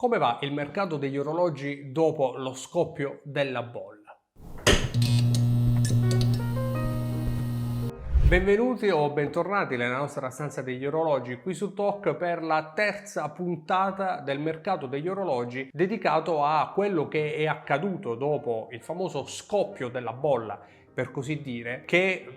Come va il mercato degli orologi dopo lo scoppio della bolla? Benvenuti o bentornati nella nostra stanza degli orologi qui su Talk per la terza puntata del mercato degli orologi dedicato a quello che è accaduto dopo il famoso scoppio della bolla, per così dire, che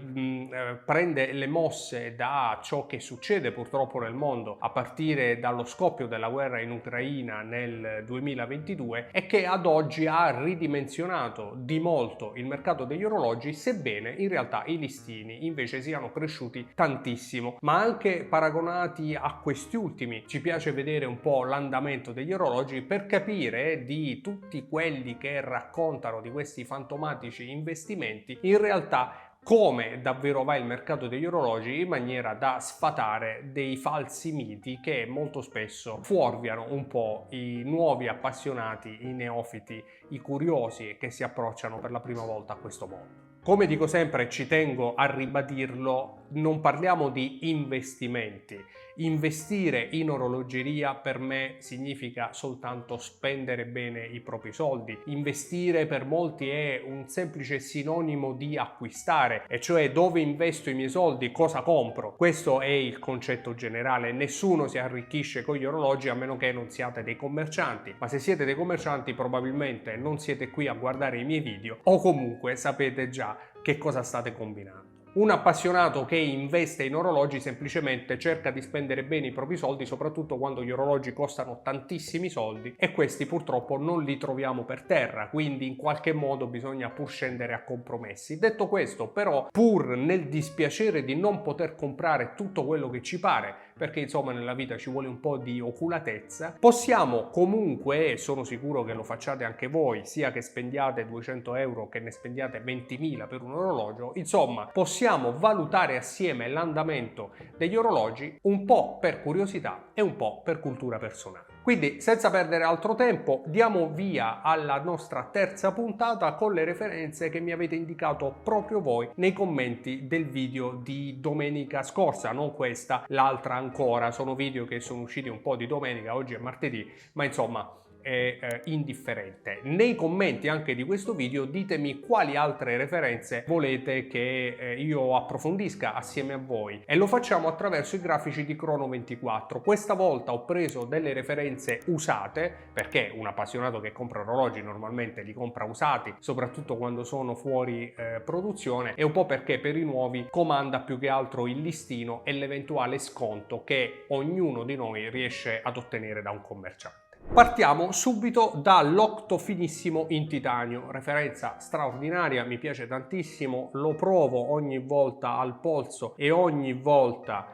prende le mosse da ciò che succede purtroppo nel mondo a partire dallo scoppio della guerra in Ucraina nel 2022 e che ad oggi ha ridimensionato di molto il mercato degli orologi, sebbene in realtà i listini invece siano cresciuti tantissimo. Ma anche paragonati a questi ultimi ci piace vedere un po' l'andamento degli orologi per capire di tutti quelli che raccontano di questi fantomatici investimenti in realtà come davvero va il mercato degli orologi, in maniera da sfatare dei falsi miti che molto spesso fuorviano un po' i nuovi appassionati, i neofiti, i curiosi che si approcciano per la prima volta a questo mondo. Come dico sempre, ci tengo a ribadirlo, non parliamo di investimenti. Investire in orologeria per me significa soltanto spendere bene i propri soldi. Investire per molti è un semplice sinonimo di acquistare, e cioè dove investo i miei soldi, cosa compro. Questo è il concetto generale. Nessuno si arricchisce con gli orologi a meno che non siate dei commercianti, ma se siete dei commercianti probabilmente non siete qui a guardare i miei video o comunque sapete già che cosa state combinando. Un appassionato che investe in orologi semplicemente cerca di spendere bene i propri soldi, soprattutto quando gli orologi costano tantissimi soldi e questi purtroppo non li troviamo per terra, quindi in qualche modo bisogna pur scendere a compromessi. Detto questo, però, pur nel dispiacere di non poter comprare tutto quello che ci pare, perché insomma nella vita ci vuole un po' di oculatezza, possiamo comunque, e sono sicuro che lo facciate anche voi, sia che spendiate 200 euro che ne spendiate 20.000 per un orologio, insomma possiamo valutare assieme l'andamento degli orologi un po' per curiosità e un po' per cultura personale. Quindi senza perdere altro tempo diamo via alla nostra terza puntata con le referenze che mi avete indicato proprio voi nei commenti del video di domenica scorsa, non questa, l'altra ancora. Sono video che sono usciti un po' di domenica, oggi è martedì, ma insomma è indifferente. Nei commenti anche di questo video ditemi quali altre referenze volete che io approfondisca assieme a voi, e lo facciamo attraverso i grafici di Chrono24. Questa volta ho preso delle referenze usate, perché un appassionato che compra orologi normalmente li compra usati, soprattutto quando sono fuori produzione, e un po' perché per i nuovi comanda più che altro il listino e l'eventuale sconto che ognuno di noi riesce ad ottenere da un commerciante. Partiamo subito dall'Octo Finissimo in titanio, referenza straordinaria, mi piace tantissimo, lo provo ogni volta al polso e ogni volta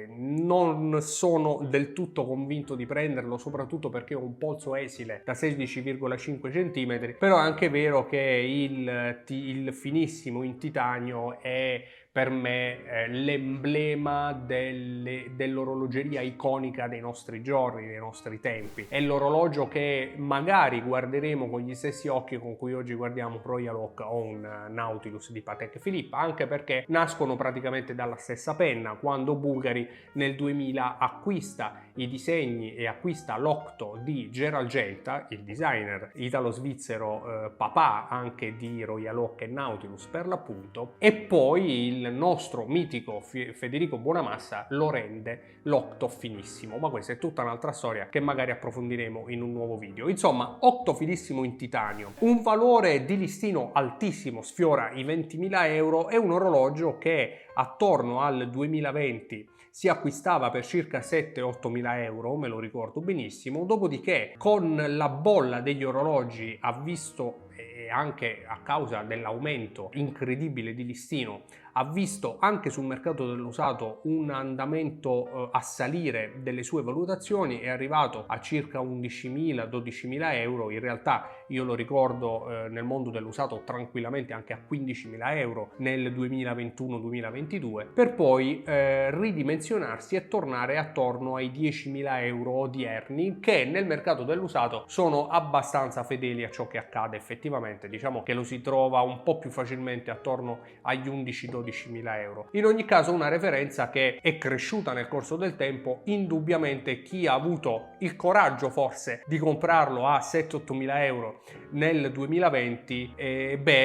non sono del tutto convinto di prenderlo, soprattutto perché ho un polso esile da 16,5 cm, però è anche vero che il finissimo in titanio è per me l'emblema dell'orologeria iconica dei nostri giorni, dei nostri tempi. È l'orologio che magari guarderemo con gli stessi occhi con cui oggi guardiamo un Royal Oak o un Nautilus di Patek Philippe, anche perché nascono praticamente dalla stessa penna. Quando Bulgari nel 2000 acquista i disegni e acquista l'Octo di Gerald Gelta, il designer italo-svizzero papà anche di Royal Oak e Nautilus per l'appunto, e poi il nostro mitico Federico Bonamassa lo rende l'Octo Finissimo, ma questa è tutta un'altra storia che magari approfondiremo in un nuovo video. Insomma, Octo Finissimo in titanio, un valore di listino altissimo, sfiora i 20.000 euro, è un orologio che attorno al 2020 si acquistava per circa 7-8 mila euro, me lo ricordo benissimo, dopodiché con la bolla degli orologi ha visto, e anche a causa dell'aumento incredibile di listino, ha visto anche sul mercato dell'usato un andamento a salire delle sue valutazioni, è arrivato a circa 11.000-12.000 euro, in realtà io lo ricordo nel mondo dell'usato tranquillamente anche a 15.000 euro nel 2021-2022, per poi ridimensionarsi e tornare attorno ai 10.000 euro odierni, che nel mercato dell'usato sono abbastanza fedeli a ciò che accade effettivamente. Diciamo che lo si trova un po' più facilmente attorno agli 11-12 12.000 euro. In ogni caso una referenza che è cresciuta nel corso del tempo. Indubbiamente chi ha avuto il coraggio forse di comprarlo a 7-8.000 euro nel 2020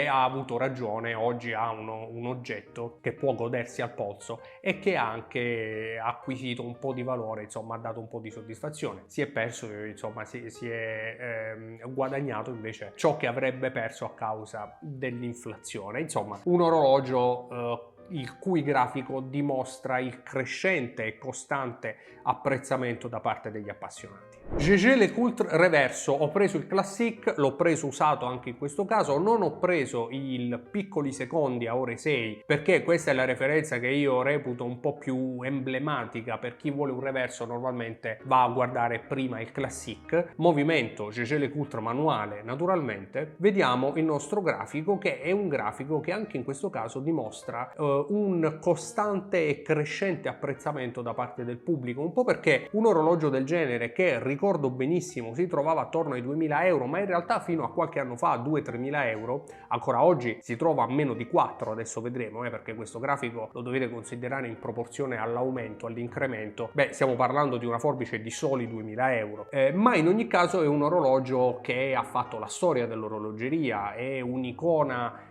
ha avuto ragione, oggi ha un oggetto che può godersi al polso e che ha anche acquisito un po' di valore, insomma ha dato un po' di soddisfazione. Si è perso, insomma si è guadagnato invece ciò che avrebbe perso a causa dell'inflazione. Insomma, un orologio il cui grafico dimostra il crescente e costante apprezzamento da parte degli appassionati. Jaeger-LeCoultre Reverso, ho preso il Classic, l'ho preso usato anche in questo caso, non ho preso il piccoli secondi a ore 6 perché questa è la referenza che io reputo un po' più emblematica. Per chi vuole un reverso normalmente va a guardare prima il Classic. Movimento Jaeger-LeCoultre manuale naturalmente. Vediamo il nostro grafico, che è un grafico che anche in questo caso dimostra un costante e crescente apprezzamento da parte del pubblico, un po' perché un orologio del genere, che ricordo benissimo si trovava attorno ai 2.000 euro, ma in realtà fino a qualche anno fa a 2-3.000 euro, ancora oggi si trova a meno di 4, adesso vedremo, perché questo grafico lo dovete considerare in proporzione all'aumento, all'incremento. Stiamo parlando di una forbice di soli 2.000 euro, ma in ogni caso è un orologio che ha fatto la storia dell'orologeria, è un'icona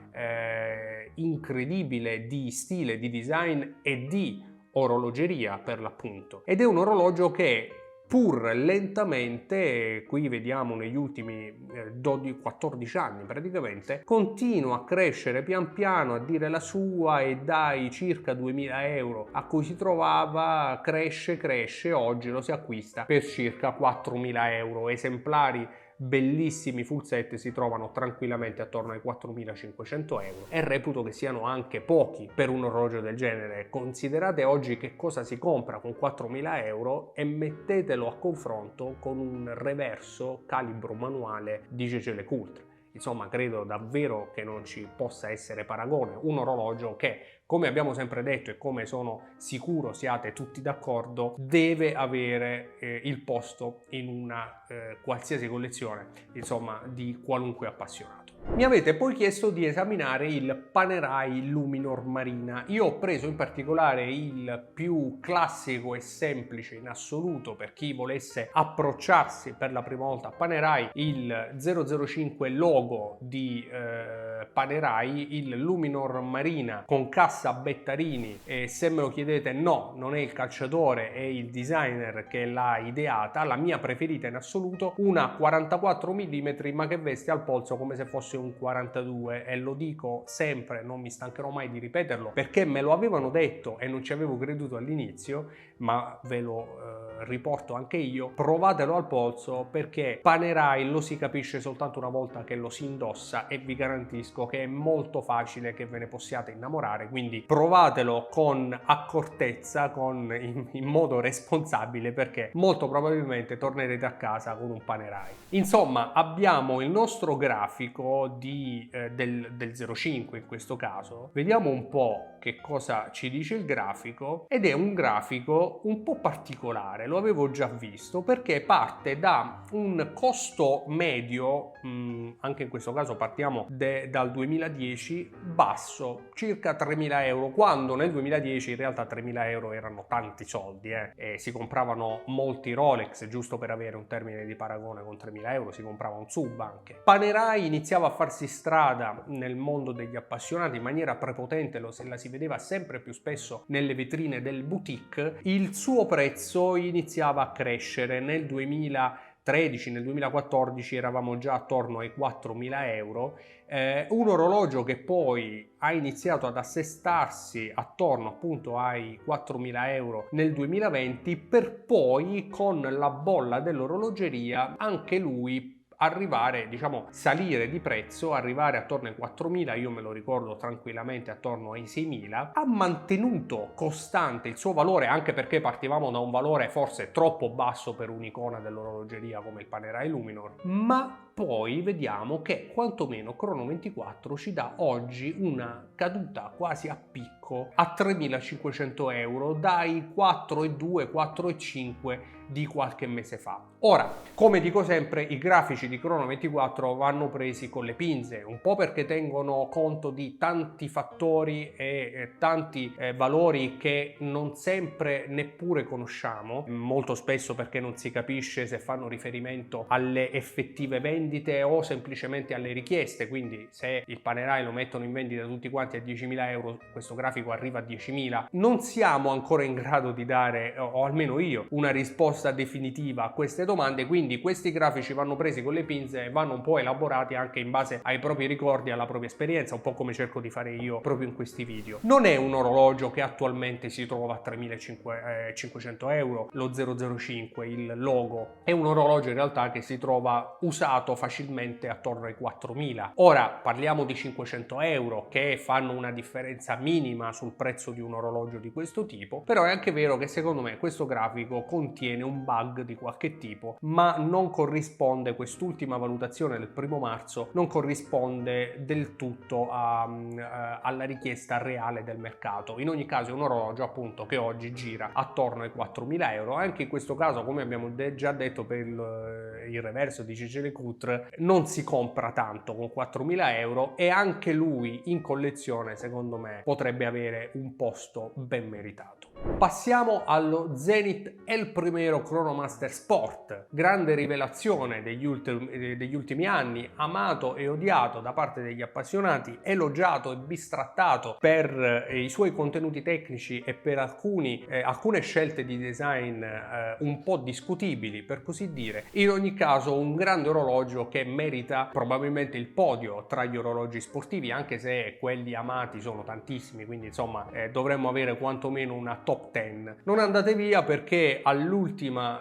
incredibile di stile, di design e di orologeria per l'appunto, ed è un orologio che pur lentamente, qui vediamo negli ultimi 14 anni praticamente, continua a crescere pian piano, a dire la sua, e dai circa 2.000 euro a cui si trovava cresce, oggi lo si acquista per circa 4.000 euro. Esemplari bellissimi full set si trovano tranquillamente attorno ai 4.500 euro e reputo che siano anche pochi per un orologio del genere. Considerate oggi che cosa si compra con 4.000 euro e mettetelo a confronto con un reverso calibro manuale di Jaeger-LeCoultre. Insomma, credo davvero che non ci possa essere paragone. Un orologio che, come abbiamo sempre detto e come sono sicuro siate tutti d'accordo, deve avere il posto in una qualsiasi collezione, insomma, di qualunque appassionato. Mi avete poi chiesto di esaminare il Panerai Luminor Marina. Io ho preso in particolare il più classico e semplice in assoluto per chi volesse approcciarsi per la prima volta a Panerai, il 005 logo di Panerai, il Luminor Marina con cassa Bettarini, e se me lo chiedete no, non è il calciatore, è il designer che l'ha ideata, la mia preferita in assoluto, una 44 mm ma che veste al polso come se fosse un 42, e lo dico sempre, non mi stancherò mai di ripeterlo perché me lo avevano detto e non ci avevo creduto all'inizio, ma ve lo riporto anche io: provatelo al polso, perché Panerai lo si capisce soltanto una volta che lo si indossa e vi garantisco che è molto facile che ve ne possiate innamorare, quindi provatelo con accortezza, in modo responsabile, perché molto probabilmente tornerete a casa con un Panerai. Insomma, abbiamo il nostro grafico del 05 in questo caso. Vediamo un po' che cosa ci dice il grafico, ed è un grafico un po' particolare, lo avevo già visto, perché parte da un costo medio, anche in questo caso partiamo dal 2010, basso, circa 3.000 euro, quando nel 2010 in realtà 3.000 euro erano tanti soldi, e si compravano molti Rolex, giusto per avere un termine di paragone. Con 3.000 euro si comprava un sub anche. Panerai iniziava a farsi strada nel mondo degli appassionati in maniera prepotente, la si vedeva sempre più spesso nelle vetrine del boutique. Il suo prezzo iniziava a crescere nel 2013, nel 2014 eravamo già attorno ai 4.000 euro, un orologio che poi ha iniziato ad assestarsi attorno appunto ai 4.000 euro nel 2020, per poi con la bolla dell'orologeria anche lui arrivare, diciamo, salire di prezzo, arrivare attorno ai 4.000, io me lo ricordo tranquillamente attorno ai 6.000, ha mantenuto costante il suo valore, anche perché partivamo da un valore forse troppo basso per un'icona dell'orologeria come il Panerai Luminor, ma poi vediamo che quantomeno Chrono24 ci dà oggi una caduta quasi a picco picco a 3.500 euro dai 4,2, 4,5 di qualche mese fa. Ora, come dico sempre, i grafici di Chrono24 vanno presi con le pinze, un po' perché tengono conto di tanti fattori e tanti valori che non sempre neppure conosciamo, molto spesso perché non si capisce se fanno riferimento alle effettive vendite o semplicemente alle richieste, quindi se il Panerai lo mettono in vendita tutti quanti a 10.000 euro, questo grafico arriva a 10.000, non siamo ancora in grado di dare, o almeno io, una risposta definitiva a queste domande, quindi questi grafici vanno presi con le pinze e vanno un po' elaborati anche in base ai propri ricordi e alla propria esperienza, un po' come cerco di fare io proprio in questi video. Non è un orologio che attualmente si trova a 3.500 euro, lo 005, il logo, è un orologio in realtà che si trova usato facilmente attorno ai 4.000. Ora parliamo di 500 euro che fanno una differenza minima sul prezzo di un orologio di questo tipo, però è anche vero che secondo me questo grafico contiene un bug di qualche tipo, ma non corrisponde, quest'ultima valutazione del 1° marzo non corrisponde del tutto alla richiesta reale del mercato. In ogni caso è un orologio appunto che oggi gira attorno ai 4.000 euro, anche in questo caso, come abbiamo già detto per il reverso di CC-Lecoultre, non si compra tanto con 4.000 euro e anche lui in collezione secondo me potrebbe avere un posto ben meritato. Passiamo allo Zenith El Primero Chronomaster Sport, grande rivelazione degli ultimi anni, amato e odiato da parte degli appassionati, elogiato e bistrattato per i suoi contenuti tecnici e per alcune scelte di design un po' discutibili, per così dire. In ogni caso un grande orologio che merita probabilmente il podio tra gli orologi sportivi, anche se quelli amati sono tantissimi, quindi insomma dovremmo avere quantomeno una top 10. Non andate via perché all'ultimo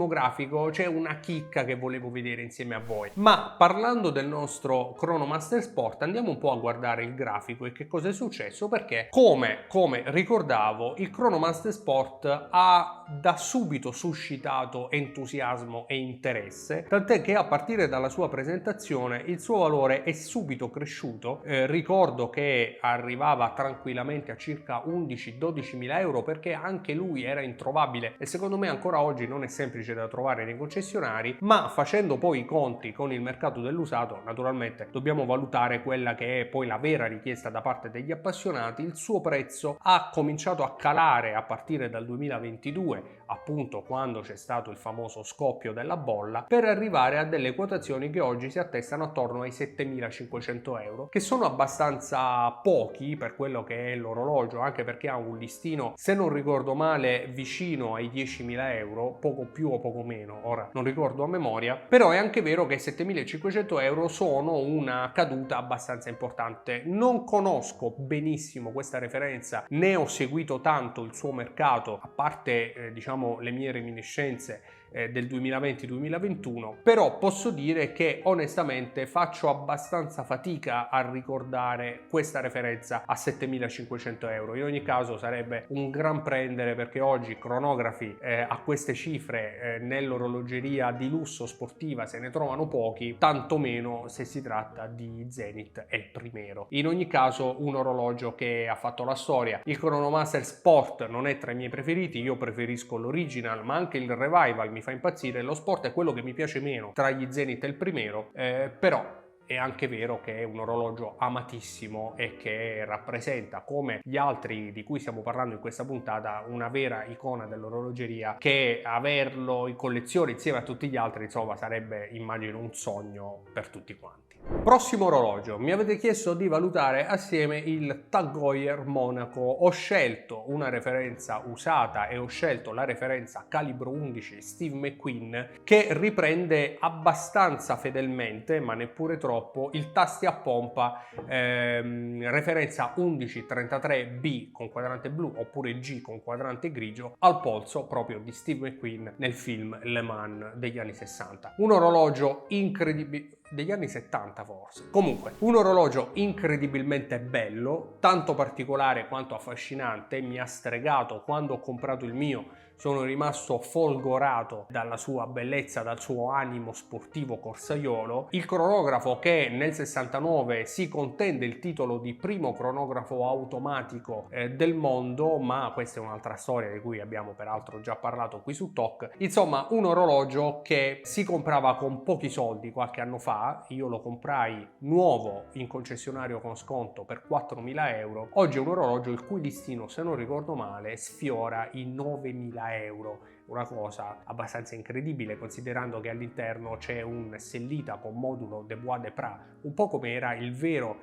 grafico c'è una chicca che volevo vedere insieme a voi. Ma parlando del nostro Chronomaster Sport, andiamo un po' a guardare il grafico e che cosa è successo, perché come ricordavo il Chronomaster Sport ha da subito suscitato entusiasmo e interesse, tant'è che a partire dalla sua presentazione il suo valore è subito cresciuto. Ricordo che arrivava tranquillamente a circa 11-12 mila euro perché anche lui era introvabile e secondo me ancora oggi non è semplice da trovare nei concessionari, ma facendo poi i conti con il mercato dell'usato naturalmente dobbiamo valutare quella che è poi la vera richiesta da parte degli appassionati. Il suo prezzo ha cominciato a calare a partire dal 2022, appunto quando c'è stato il famoso scoppio della bolla, per arrivare a delle quotazioni che oggi si attestano attorno ai 7.500 euro, che sono abbastanza pochi per quello che è l'orologio, anche perché ha un listino, se non ricordo male, vicino ai 10.000 euro, poco più o poco meno, ora non ricordo a memoria, però è anche vero che 7.500 euro sono una caduta abbastanza importante. Non conosco benissimo questa referenza, né ho seguito tanto il suo mercato, a parte diciamo le mie reminiscenze del 2020-2021, però posso dire che onestamente faccio abbastanza fatica a ricordare questa referenza a 7.500 euro. In ogni caso sarebbe un gran prendere, perché oggi cronografi a queste cifre nell'orologeria di lusso sportiva se ne trovano pochi, tantomeno se si tratta di Zenith El Primero. In ogni caso un orologio che ha fatto la storia. Il Chronomaster Sport non è tra i miei preferiti, io preferisco l'original, ma anche il revival mi fa impazzire. Lo sport è quello che mi piace meno tra gli Zenith e il Primero, però è anche vero che è un orologio amatissimo e che rappresenta, come gli altri di cui stiamo parlando in questa puntata, una vera icona dell'orologeria, che averlo in collezione insieme a tutti gli altri insomma sarebbe, immagino, un sogno per tutti quanti. Prossimo orologio, mi avete chiesto di valutare assieme il Tag Heuer Monaco. Ho scelto una referenza usata e ho scelto la referenza calibro 11 Steve McQueen, che riprende abbastanza fedelmente, ma neppure troppo, il tasti a pompa referenza 1133B con quadrante blu oppure G con quadrante grigio al polso proprio di Steve McQueen nel film Le Mans degli anni 60. Un orologio incredibile, degli anni 70 forse. Comunque, un orologio incredibilmente bello, tanto particolare quanto affascinante. Mi ha stregato quando ho comprato il mio sono rimasto folgorato dalla sua bellezza, dal suo animo sportivo corsaiolo. Il cronografo che nel 69 si contende il titolo di primo cronografo automatico del mondo, ma questa è un'altra storia di cui abbiamo peraltro già parlato qui su Talk. Insomma, un orologio che si comprava con pochi soldi qualche anno fa. Io lo comprai nuovo in concessionario con sconto per 4.000 euro. Oggi è un orologio il cui listino, se non ricordo male, sfiora i 9.000 euro. Una cosa abbastanza incredibile, considerando che all'interno c'è un Sellita con modulo de Bois de Prat, un po' come era il vero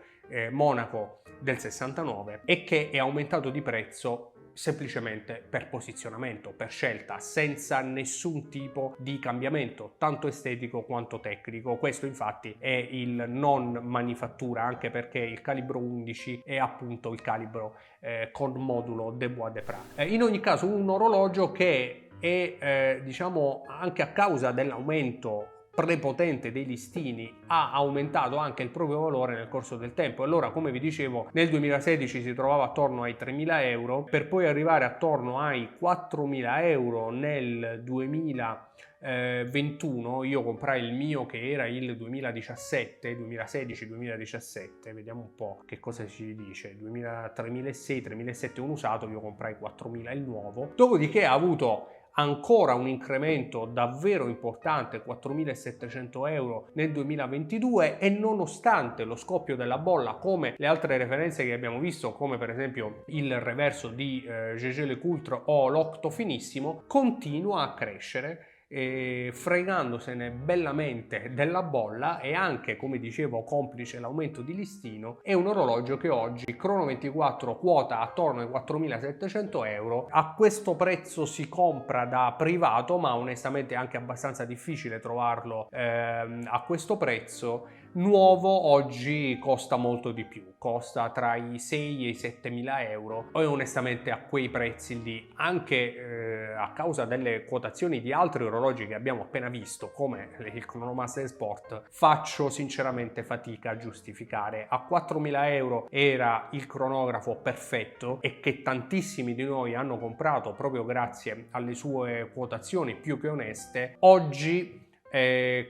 Monaco del 69, e che è aumentato di prezzo semplicemente per posizionamento, per scelta, senza nessun tipo di cambiamento, tanto estetico quanto tecnico. Questo infatti è il non manifattura, anche perché il calibro 11 è appunto il calibro con modulo de Bois de Prat. In ogni caso un orologio che è diciamo, anche a causa dell'aumento prepotente dei listini, ha aumentato anche il proprio valore nel corso del tempo. Allora, come vi dicevo, nel 2016 si trovava attorno ai 3.000 euro, per poi arrivare attorno ai 4.000 euro nel 2021. Io comprai il mio che era il 2016-2017, vediamo un po' che cosa ci dice, 3.600-3.700 un usato, io comprai 4.000 il nuovo. Dopodiché ha avuto ancora un incremento davvero importante, 4.700 euro nel 2022, e nonostante lo scoppio della bolla, come le altre referenze che abbiamo visto, come per esempio il reverso di Jaeger-LeCoultre o l'Octo Finissimo, continua a crescere, fregandosene bellamente della bolla, e anche, come dicevo, complice l'aumento di listino. È un orologio che oggi Chrono24 quota attorno ai 4.700 euro. A questo prezzo si compra da privato, ma onestamente è anche abbastanza difficile trovarlo a questo prezzo. Nuovo oggi costa molto di più, costa tra i 6 e i 7.000 euro, e onestamente a quei prezzi lì, anche a causa delle quotazioni di altri orologi che abbiamo appena visto, come il Chronomaster Sport, faccio sinceramente fatica a giustificare. A 4.000 euro era il cronografo perfetto, e che tantissimi di noi hanno comprato proprio grazie alle sue quotazioni più che oneste. Oggi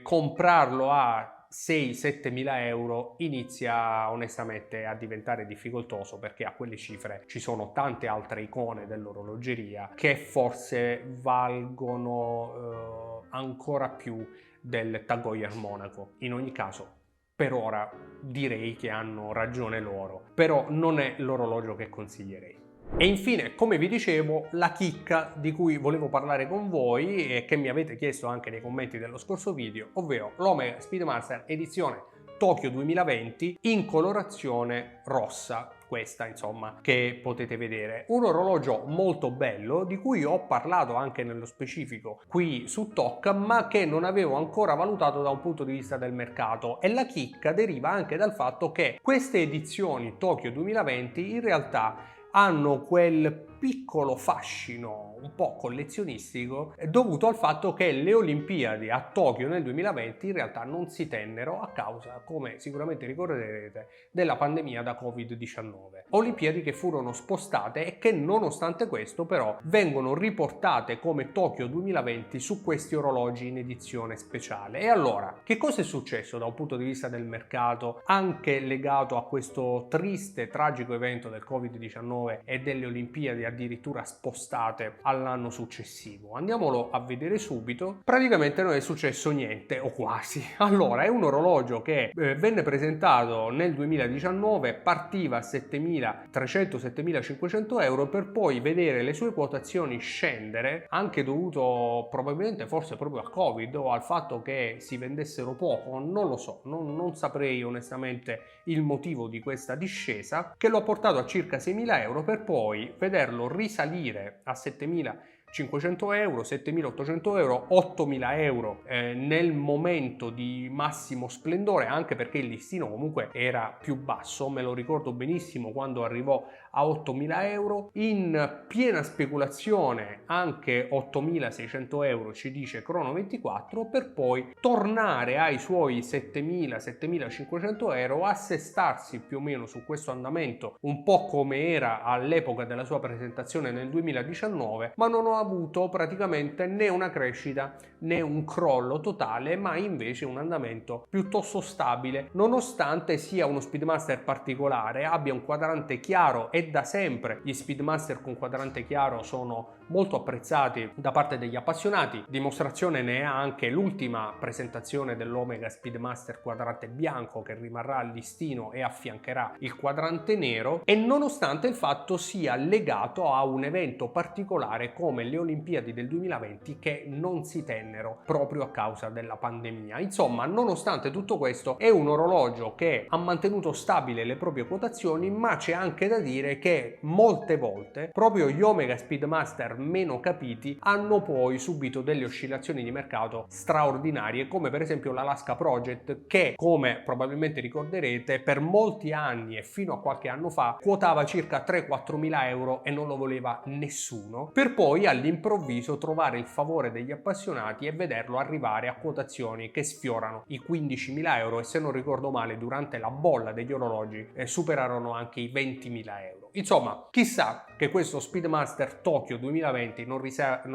comprarlo a 6-7 mila euro inizia onestamente a diventare difficoltoso, perché a quelle cifre ci sono tante altre icone dell'orologeria che forse valgono ancora più del Tag Heuer Monaco. In ogni caso, per ora direi che hanno ragione loro, però non è l'orologio che consiglierei. E infine, come vi dicevo, la chicca di cui volevo parlare con voi e che mi avete chiesto anche nei commenti dello scorso video, ovvero l'Omega Speedmaster edizione Tokyo 2020 in colorazione rossa. Questa insomma che potete vedere, un orologio molto bello di cui ho parlato anche nello specifico qui su Talk, ma che non avevo ancora valutato da un punto di vista del mercato. E la chicca deriva anche dal fatto che queste edizioni Tokyo 2020 in realtà hanno quel piccolo fascino un po' collezionistico dovuto al fatto che le Olimpiadi a Tokyo nel 2020 in realtà non si tennero a causa, come sicuramente ricorderete, della pandemia da Covid-19. Olimpiadi che furono spostate e che nonostante questo però vengono riportate come Tokyo 2020 su questi orologi in edizione speciale. E allora, che cosa è successo da un punto di vista del mercato, anche legato a questo triste, tragico evento del Covid-19 e delle Olimpiadi addirittura spostate all'anno successivo? Andiamolo a vedere subito. Praticamente non è successo niente, o quasi. Allora, è un orologio che venne presentato nel 2019, partiva a 7.300-7.500 euro, per poi vedere le sue quotazioni scendere, anche dovuto probabilmente forse proprio al Covid o al fatto che si vendessero poco, non lo so, non saprei onestamente il motivo di questa discesa, che lo ha portato a circa 6.000 euro, per poi vederlo risalire a 7.500 euro, 7.800 euro, 8.000 euro nel momento di massimo splendore, anche perché il listino comunque era più basso. Me lo ricordo benissimo quando arrivò a 8.000 euro, in piena speculazione anche 8.600 euro, ci dice Crono24, per poi tornare ai suoi 7.000-7.500 euro, assestarsi più o meno su questo andamento un po' come era all'epoca della sua presentazione nel 2019, ma non ho avuto praticamente né una crescita né un crollo totale, ma invece un andamento piuttosto stabile, nonostante sia uno Speedmaster particolare, abbia un quadrante chiaro, e da sempre gli Speedmaster con quadrante chiaro sono molto apprezzati da parte degli appassionati. Dimostrazione ne è anche l'ultima presentazione dell'Omega Speedmaster quadrante bianco, che rimarrà al listino e affiancherà il quadrante nero, e nonostante il fatto sia legato a un evento particolare come le Olimpiadi del 2020, che non si tennero proprio a causa della pandemia. Insomma, nonostante tutto questo, è un orologio che ha mantenuto stabile le proprie quotazioni, ma c'è anche da dire che molte volte proprio gli Omega Speedmaster meno capiti hanno poi subito delle oscillazioni di mercato straordinarie, come per esempio l'Alaska Project, che, come probabilmente ricorderete, per molti anni e fino a qualche anno fa quotava circa 3-4 mila euro e non lo voleva nessuno, per poi all'improvviso trovare il favore degli appassionati e vederlo arrivare a quotazioni che sfiorano i 15.000 euro, e se non ricordo male durante la bolla degli orologi superarono anche i 20.000 euro. Insomma, chissà che questo Speedmaster Tokyo 2020 non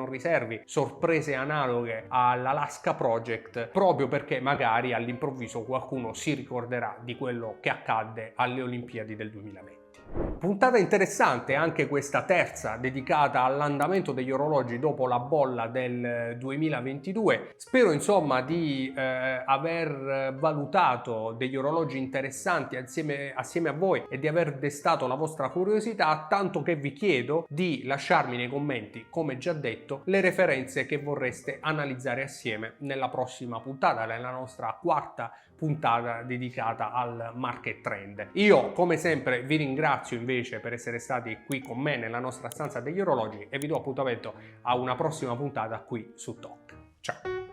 riservi sorprese analoghe all'Alaska Project, proprio perché magari all'improvviso qualcuno si ricorderà di quello che accadde alle Olimpiadi del 2020. Puntata interessante anche questa terza, dedicata all'andamento degli orologi dopo la bolla del 2022. Spero insomma di aver valutato degli orologi interessanti assieme a voi e di aver destato la vostra curiosità, tanto che vi chiedo di lasciarmi nei commenti, come già detto, le referenze che vorreste analizzare assieme nella prossima puntata, nella nostra quarta puntata dedicata al market trend. Io come sempre vi ringrazio invece per essere stati qui con me nella nostra stanza degli orologi e vi do appuntamento a una prossima puntata qui su TOC. Ciao!